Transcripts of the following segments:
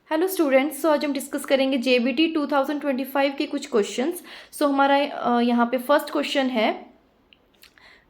Hello students, आज हम discuss करेंगे JBT 2025 के कुछ क्वेश्चंस। हमारा यहाँ पे फर्स्ट क्वेश्चन है।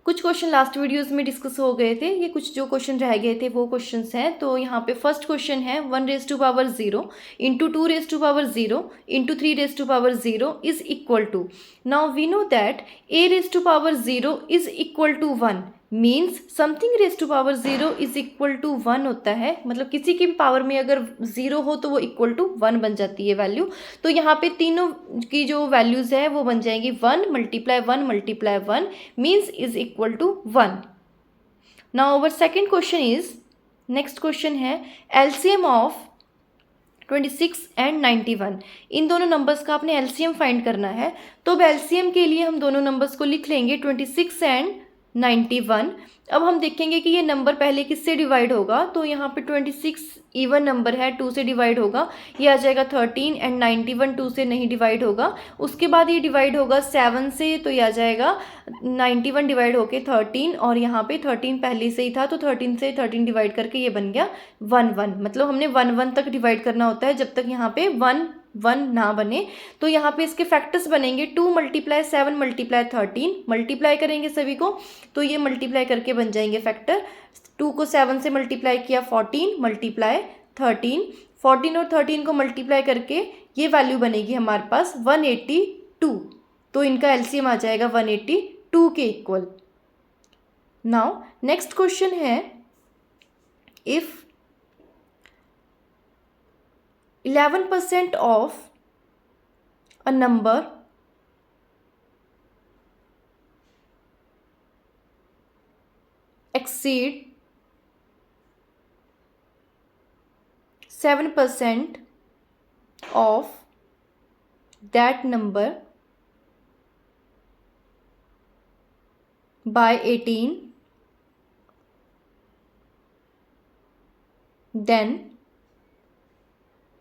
कुछ क्वेश्चन लास्ट वीडियोस में डिस्कस हो गए थे, ये कुछ जो क्वेश्चन रह गए थे वो क्वेश्चंस हैं। तो यहाँ पे फर्स्ट क्वेश्चन है 1⁻0 into 2⁻0 into 3⁻0 is equal to. Now we know that a⁻0 is equal to 1 means something raise to power 0 is equal to 1 होता है। मतलब किसी की भी पावर में अगर 0 हो तो वो इक्वल टू 1 बन जाती है वैल्यू। तो यहाँ पे तीनों की जो वैल्यूज है वो बन जाएंगी 1 multiply 1 multiply 1 means is equal to 1। Now our second question is, next question है एलसीएम ऑफ 26 एंड 91। इन दोनों नंबर्स का आपने एलसीएम फाइंड करना है। तो अब एलसीएम के लिए हम दोनों नंबर्स को लिख लेंगे 26 एंड 91। अब हम देखेंगे कि ये नंबर पहले किससे डिवाइड होगा। तो यहाँ पे 26 इवन नंबर है, 2 से डिवाइड होगा, ये आ जाएगा 13 एंड 91 2 से नहीं डिवाइड होगा। उसके बाद ये डिवाइड होगा 7 से, तो ये आ जाएगा 91 डिवाइड होके 13 और यहाँ पे 13 पहले से ही था तो 13 से 13 डिवाइड करके ये बन गया 1 1। मतलब हमने 1 1 तक डिवाइड करना होता है जब तक यहाँ पे 1 1 ना बने। तो यहाँ पे इसके फैक्टर्स बनेंगे 2 मल्टीप्लाई 7 मल्टीप्लाई 13, मल्टीप्लाई करेंगे सभी को तो ये मल्टीप्लाई करके बन जाएंगे फैक्टर। 2 को 7 से मल्टीप्लाई किया 14 मल्टीप्लाई 13, 14 और 13 को मल्टीप्लाई करके ये वैल्यू बनेगी हमारे पास 182। तो इनका एलसीएम आ जाएगा 182 के इक्वल। नाउ नेक्स्ट क्वेश्चन है, if 11% of a number exceed 7% of that number by 18, then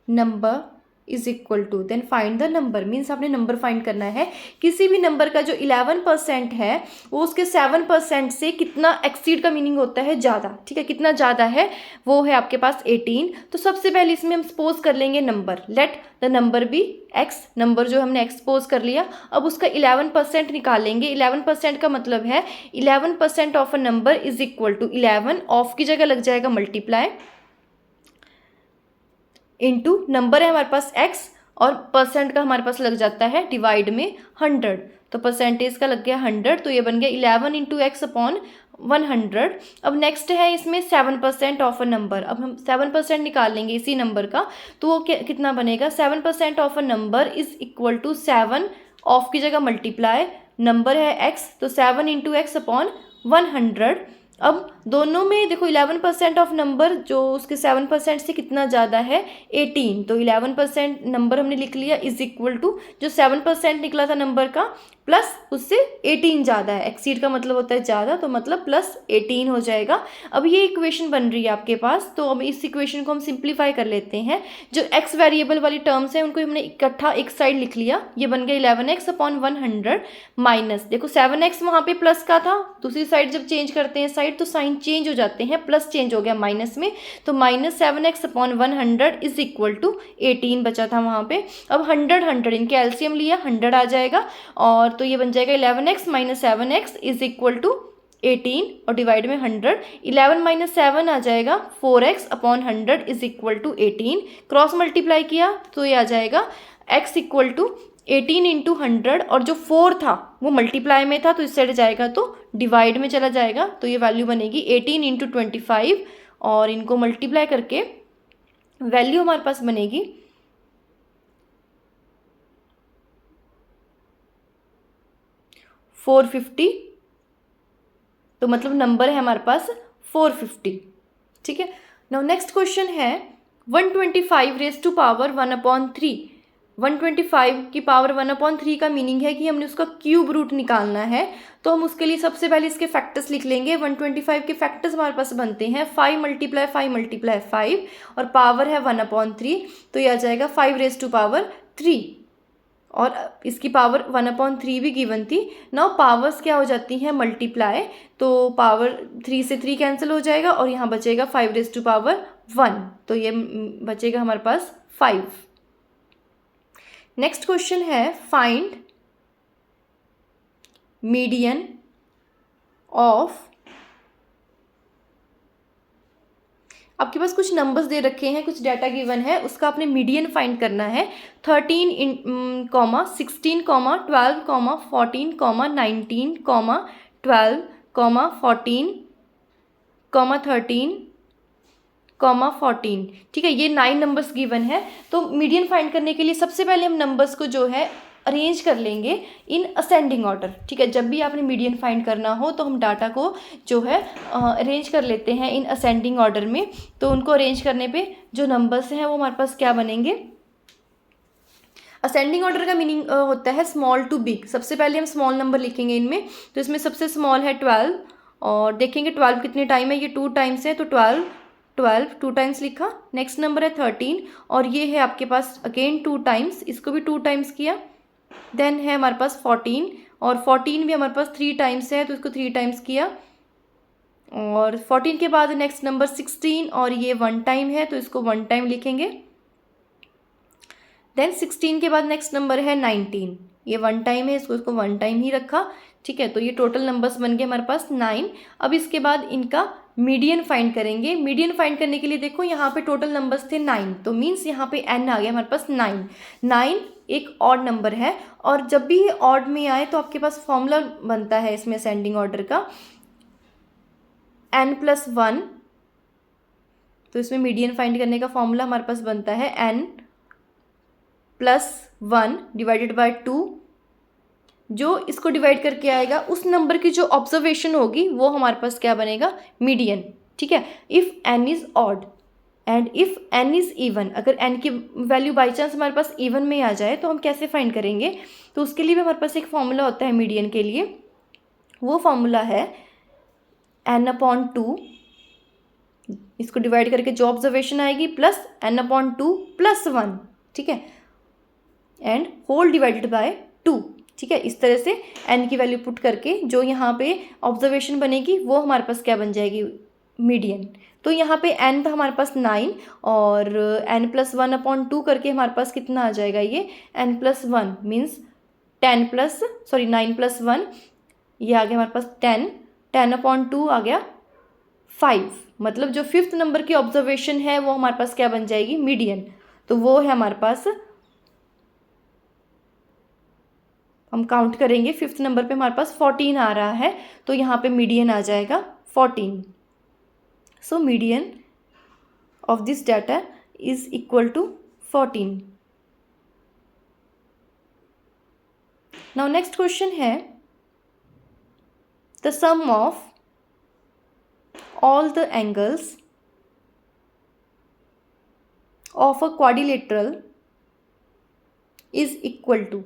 number is equal to, then find the number. Means आपने नंबर फाइंड करना है। किसी भी नंबर का जो 11% है वो उसके 7% से कितना एक्सीड का मीनिंग होता है ज़्यादा, ठीक है, कितना ज़्यादा है वो है आपके पास 18। तो सबसे पहले इसमें हम सपोज कर लेंगे number, let the number be X. Number जो हमने एक्सपोज कर लिया, अब उसका 11% निकालेंगे। 11% का मतलब है 11% of a number is equal to 11 of की जगह लग जाएगा मल्टीप्लाई इनटू नंबर है हमारे पास x और परसेंट का हमारे पास लग जाता है डिवाइड में 100। तो परसेंटेज का लग गया 100, तो ये बन गया 11 इंटू एक्स अपॉन 100। अब नेक्स्ट है इसमें 7% ऑफ अ नंबर। अब हम 7% निकाल लेंगे इसी नंबर का, तो वो कितना बनेगा 7% of a number is equal to 7 of की जगह मल्टीप्लाई नंबर है x, तो 7 इंटू एक्स अपॉन 100। अब दोनों में देखो 11% ऑफ नंबर जो उसके 7% से कितना ज़्यादा है 18, तो 11% नंबर हमने लिख लिया इज इक्वल टू जो 7% निकला था नंबर का प्लस उससे 18 ज़्यादा है। एक्सीड का मतलब होता है ज़्यादा, तो मतलब प्लस 18 हो जाएगा। अब ये इक्वेशन बन रही है आपके पास। तो अब इस इक्वेशन को हम सिंप्लीफाई कर लेते हैं। जो एक्स वेरिएबल वाली टर्म्स हैं उनको हमने इकट्ठा एक साइड लिख लिया, ये बन गया 11x अपॉन 100 माइनस, देखो 7x वहाँ पे प्लस का था, दूसरी साइड जब चेंज करते हैं साइड तो साइन चेंज हो जाते हैं, प्लस चेंज हो गया माइनस में, तो minus 7x upon 100 is equal to 18 बचा था वहाँ पे। अब 100 इनके एलसीएम लिया 100 आ जाएगा, और तो ये बन जाएगा 11x minus 7x is equal to 18 और डिवाइड में 100। 11 माइनस 7 आ जाएगा 4x upon 100 is equal to 18। Cross multiply किया तो ये आ जाएगा x इक्वल टू 18 इंटू 100, और जो 4 था वो मल्टीप्लाई में था तो इस साइड जाएगा तो डिवाइड में चला जाएगा, तो ये वैल्यू बनेगी 18 इंटू 25 और इनको मल्टीप्लाई करके वैल्यू हमारे पास बनेगी 450। तो मतलब नंबर है हमारे पास 450, ठीक है। नाउ नेक्स्ट क्वेश्चन है 125 रेज टू पावर 1/3। 125 की पावर 1/3 का मीनिंग है कि हमने उसका क्यूब रूट निकालना है। तो हम उसके लिए सबसे पहले इसके फैक्टर्स लिख लेंगे। 125 के फैक्टर्स हमारे पास बनते हैं 5 मल्टीप्लाई 5 मल्टीप्लाई 5 और पावर है 1/3, तो यह आ जाएगा 5 रेज टू पावर 3 और इसकी पावर 1/3 भी गिवन थी। नाउ पावर्स क्या हो जाती हैं मल्टीप्लाई, तो पावर 3 से 3 कैंसिल हो जाएगा और यहाँ बचेगा 5 रेज टू पावर 1, तो ये बचेगा हमारे पास 5। नेक्स्ट क्वेश्चन है फाइंड मीडियन ऑफ, आपके पास कुछ नंबर्स दे रखे हैं, कुछ डाटा गिवन है, उसका आपने मीडियन फाइंड करना है। 13 16 12 14 19 12 14 13 14, ठीक है, ये 9 नंबर्स गिवन है। तो मीडियन फाइंड करने के लिए सबसे पहले हम नंबर्स को जो है अरेंज कर लेंगे इन असेंडिंग ऑर्डर, ठीक है। जब भी आपने मीडियन फाइंड करना हो तो हम डाटा को जो है अरेंज कर लेते हैं इन असेंडिंग ऑर्डर में। तो उनको अरेंज करने पे जो नंबर्स हैं वो हमारे पास क्या बनेंगे, असेंडिंग ऑर्डर का मीनिंग होता है स्मॉल टू बिग। सबसे पहले हम स्मॉल नंबर लिखेंगे इनमें, तो इसमें सबसे स्मॉल है 12, और देखेंगे 12 कितने टाइम है, ये 2 टाइम्स है, तो 12 2 टाइम्स लिखा। नेक्स्ट नंबर है 13, और ये है आपके पास अगेन 2 टाइम्स, इसको भी 2 टाइम्स किया। देन है हमारे पास 14, और 14 भी हमारे पास 3 टाइम्स है, तो इसको 3 टाइम्स किया। और 14 के बाद नेक्स्ट नंबर 16, और ये 1 टाइम है, तो इसको 1 टाइम लिखेंगे। देन 16 के बाद नेक्स्ट नंबर है 19, ये 1 टाइम है, इसको 1 टाइम ही रखा, ठीक है। तो ये टोटल नंबर्स बन गए हमारे पास 9। अब इसके बाद इनका मीडियन फाइंड करेंगे। मीडियन फाइंड करने के लिए देखो यहाँ पे टोटल नंबर्स थे 9, तो मीन्स यहाँ पे n आ गया हमारे पास 9। 9 एक ऑड नंबर है, और जब भी ये ऑड में आए तो आपके पास फॉर्मूला बनता है इसमें असेंडिंग ऑर्डर का n+1। तो इसमें मीडियन फाइंड करने का फॉर्मूला हमारे पास बनता है n+1 डिवाइडेड बाय 2। जो इसको डिवाइड करके आएगा उस नंबर की जो ऑब्जर्वेशन होगी वो हमारे पास क्या बनेगा, मीडियन, ठीक है। If n is odd and if n is even, अगर n की वैल्यू बाई चांस हमारे पास इवन में आ जाए तो हम कैसे फाइंड करेंगे, तो उसके लिए भी हमारे पास एक फॉर्मूला होता है मीडियन के लिए। वो फॉर्मूला है n/2, इसको डिवाइड करके जो ऑब्जर्वेशन आएगी प्लस n/2 + 1, ठीक है, एंड होल डिवाइडेड बाय 2, ठीक है। इस तरह से n की वैल्यू पुट करके जो यहाँ पे ऑब्जर्वेशन बनेगी वो हमारे पास क्या बन जाएगी, मीडियन। तो यहाँ पे n था हमारे पास 9, और n+1/2 करके हमारे पास कितना आ जाएगा, ये n+1 मीन्स 9+1, ये आ गया हमारे पास 10, 10/2 आ गया 5। मतलब जो 5th नंबर की ऑब्जर्वेशन है वो हमारे पास क्या बन जाएगी, मीडियन। तो वो है हमारे पास, हम काउंट करेंगे 5th नंबर पे हमारे पास 14 आ रहा है, तो यहाँ पे मीडियन आ जाएगा 14। So median of this data is equal to 14। Now next question है the sum of all the angles of a quadrilateral is equal to.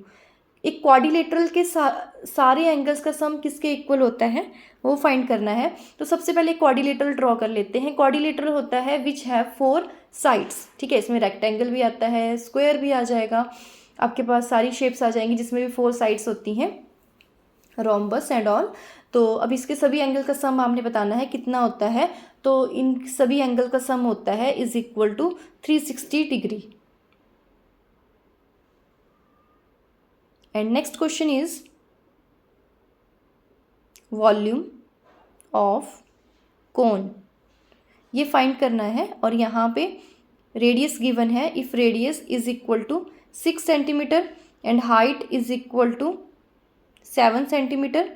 एक क्वाड्रिलेटरल के सारे एंगल्स का सम किसके इक्वल होता है वो फाइंड करना है। तो सबसे पहले क्वाड्रिलेटरल ड्रॉ कर लेते हैं। क्वाड्रिलेटरल होता है विच हैव 4 साइड्स, ठीक है। इसमें रेक्टेंगल भी आता है, स्क्वायर भी आ जाएगा, आपके पास सारी शेप्स आ जाएंगी जिसमें भी 4 साइड्स होती हैं, रोम्बस एंड ऑल। तो अब इसके सभी एंगल का सम आपने बताना है कितना होता है। तो इन सभी एंगल का सम होता है is equal to 360 degree. And next question is volume of cone, ये फाइंड करना है। और यहाँ पे रेडियस गिवन है, if radius is equal to 6 centimetre and height is equal to 7 centimetre,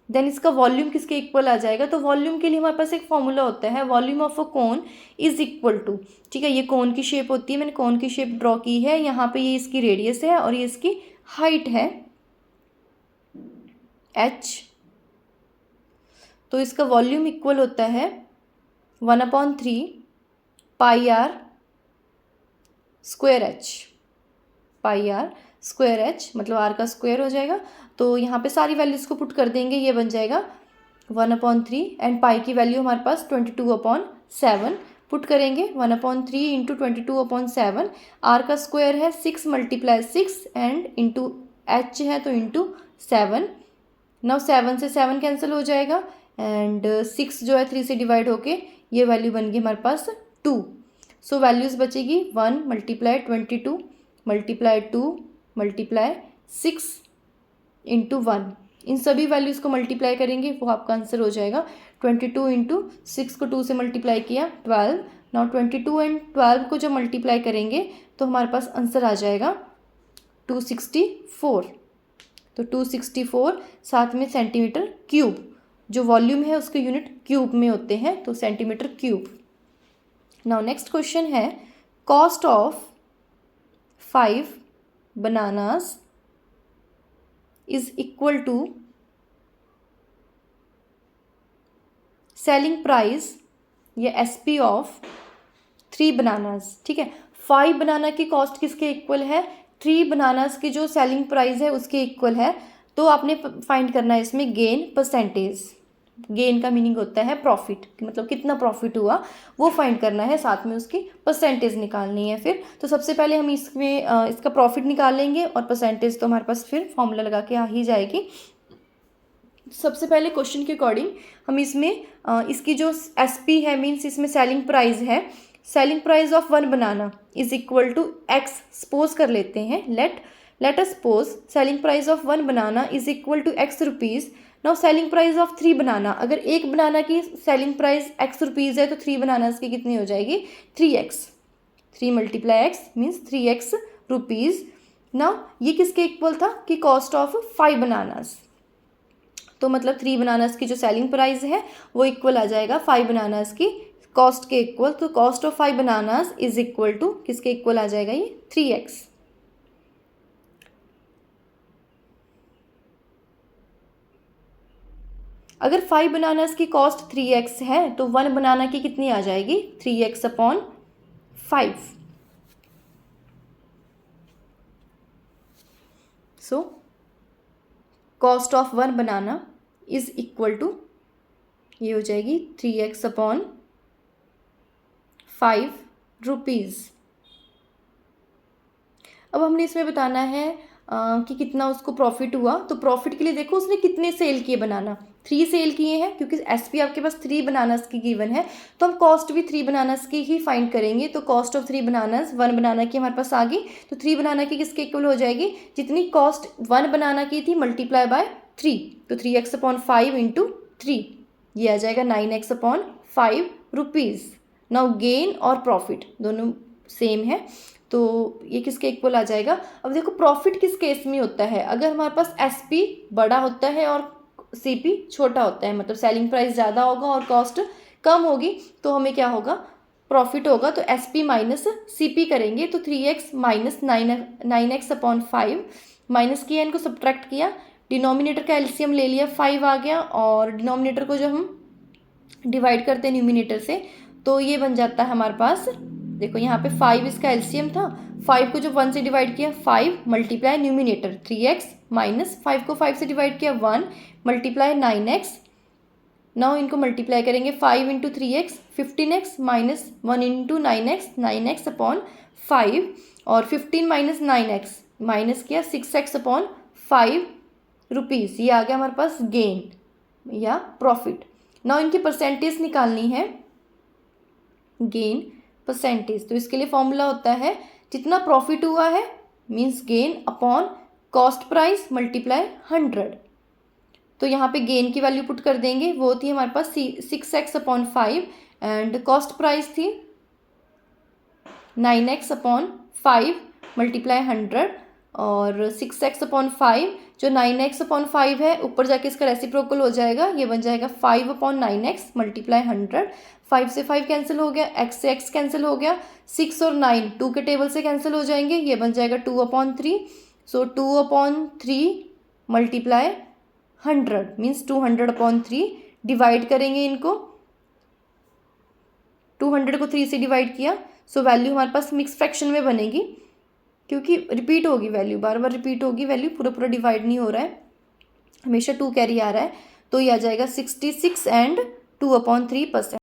then इसका वॉल्यूम किसके इक्वल आ जाएगा। तो वॉल्यूम के लिए हमारे पास एक फॉर्मूला होता है, volume of a cone is equal to, ठीक है। ये कोन की शेप होती है, मैंने कोन की शेप ड्रॉ की है। यहाँ पे ये इसकी रेडियस है और ये इसकी हाइट है h। तो इसका वॉल्यूम इक्वल होता है 1/3 पाई r स्क्वायर h, पाई r स्क्वायर h, मतलब r का स्क्वायर हो जाएगा। तो यहाँ पे सारी वैल्यूज़ को पुट कर देंगे, ये बन जाएगा 1/3 एंड पाई की वैल्यू हमारे पास 22/7 पुट करेंगे। 1/3 इंटू 22/7, आर का स्क्वायर है 6 × 6 एंड इंटू h है तो इंटू 7। नाउ 7 से 7 कैंसिल हो जाएगा एंड 6 जो है 3 से डिवाइड होके ये वैल्यू बन गई हमारे पास 2। सो वैल्यूज़ बचेगी 1 मल्टीप्लाई 22 मल्टीप्लाई 2 मल्टीप्लाई 6 इंटू 1। इन सभी वैल्यूज़ को मल्टीप्लाई करेंगे, वो आपका आंसर हो जाएगा 22 इंटू 6 को 2 से मल्टीप्लाई किया 12। नाउ 22 एंड 12 को जब मल्टीप्लाई करेंगे तो हमारे पास आंसर आ जाएगा 264। तो 264 साथ में सेंटीमीटर क्यूब, जो वॉल्यूम है उसके यूनिट क्यूब में होते हैं, तो centimetre cube. Now next question है, cost of 5 bananas is equal to selling price या एसपी ऑफ 3 बनानास। ठीक है, 5 बनाना की कॉस्ट किसके इक्वल है? 3 बनानास की जो सेलिंग प्राइस है उसके इक्वल है। तो आपने फाइंड करना है इसमें गेन परसेंटेज। गेन का मीनिंग होता है प्रॉफिट, मतलब कितना प्रॉफिट हुआ वो फाइंड करना है, साथ में उसकी परसेंटेज निकालनी है। फिर तो सबसे पहले हम इसमें इसका प्रॉफिट निकाल लेंगे और परसेंटेज तो हमारे पास फिर फॉर्मूला लगा के आ ही जाएगी। सबसे पहले क्वेश्चन के अकॉर्डिंग हम इसमें इसकी जो एसपी है, मीन्स इसमें सेलिंग प्राइस है, selling price of 1 banana is equal to X suppose कर लेते हैं। Let us suppose selling price of 1 banana is equal to X rupees. Now selling price of 3 banana, अगर एक बनाना की सेलिंग प्राइस एक्स रुपीज़ है तो 3 bananas की कितनी हो जाएगी? 3x। 3 multiply x means 3x rupees. Now ये किसके इक्वल था कि कॉस्ट ऑफ 5 बनानास, तो मतलब 3 बनानास की जो सेलिंग प्राइस है वो इक्वल आ जाएगा 5 बनानास की कॉस्ट के इक्वल। तो cost of 5 bananas is equal to किसके इक्वल आ जाएगा? ये 3x। अगर 5 बनानास की कॉस्ट 3x है तो 1 बनाना की कितनी आ जाएगी? 3x upon 5। So cost of 1 banana is equal to ये हो जाएगी 3x अपॉन 5 रुपीज़। अब हमने इसमें बताना है कि कितना उसको प्रॉफिट हुआ। तो प्रॉफिट के लिए देखो उसने कितने सेल किए बनाना, 3 सेल किए हैं, क्योंकि एसपी आपके पास 3 बनानास की गिवन है तो हम कॉस्ट भी 3 बनानास की ही फाइंड करेंगे। तो कॉस्ट ऑफ 3 बनानास 1 बनाना की हमारे पास आ गई, तो 3 बनाना की किसके इक्वल हो जाएगी? जितनी कॉस्ट 1 बनाना की थी मल्टीप्लाई बाय 3, तो 3x अपॉन 5 इंटू 3, ये आ जाएगा 9x upon 5 rupees. Now gain और प्रॉफिट दोनों सेम है, तो ये किसके इक्वल आ जाएगा? अब देखो प्रॉफिट किस केस में होता है? अगर हमारे पास एसपी बड़ा होता है और सीपी छोटा होता है, मतलब सेलिंग प्राइस ज़्यादा होगा और कॉस्ट कम होगी, तो हमें क्या होगा? प्रॉफिट होगा। तो एसपी माइनस सीपी करेंगे, तो 3x minus 9x upon 5, minus किया, इनको सब्ट्रैक्ट किया, डिनोमिनेटर का एलसीएम ले लिया, 5 आ गया, और डिनोमिनेटर को जब हम डिवाइड करते हैं न्यूमिनेटर से तो ये बन जाता है हमारे पास, देखो यहाँ पे 5 इसका एलसीएम था, 5 को जब 1 से डिवाइड किया 5 मल्टीप्लाई न्यूमिनेटर 3x माइनस 5 को 5 से डिवाइड किया 1 मल्टीप्लाई 9x। नाउ इनको मल्टीप्लाई करेंगे 5 into 3x 15x minus 1 into 9x 9x upon 5, और 15 माइनस 9x माइनस किया 6x अपॉन 5 रुपीज़। ये आ गया हमारे पास गेन या प्रॉफिट। नाउ इनकी परसेंटेज निकालनी है, गेन परसेंटेज। तो इसके लिए फॉर्मूला होता है जितना प्रॉफिट हुआ है means gain upon cost price multiply 100। तो यहाँ पे गेन की वैल्यू पुट कर देंगे, वो थी हमारे पास 6x upon 5 and cost price थी 9x अपॉन 5 मल्टीप्लाई 100, और 6x अपॉन 5 जो 9x अपॉन 5 है ऊपर जाके इसका रेसिप्रोकल हो जाएगा, ये बन जाएगा 5 अपॉन 9x मल्टीप्लाई 100। 5 से 5 कैंसिल हो गया, x से x कैंसिल हो गया, 6 और 9 2 के टेबल से कैंसिल हो जाएंगे, ये बन जाएगा 2 अपॉन 3। सो 2 upon 3 multiply 100 means 200 upon 3, divide करेंगे इनको, 200 को 3 से डिवाइड किया, सो वैल्यू हमारे पास मिक्स फ्रैक्शन में बनेगी, क्योंकि रिपीट होगी वैल्यू, बार बार रिपीट होगी वैल्यू, पूरा पूरा डिवाइड नहीं हो रहा है, हमेशा 2 कैरी आ रहा है। तो ये आ जाएगा 66 एंड 2 अपॉन 3%।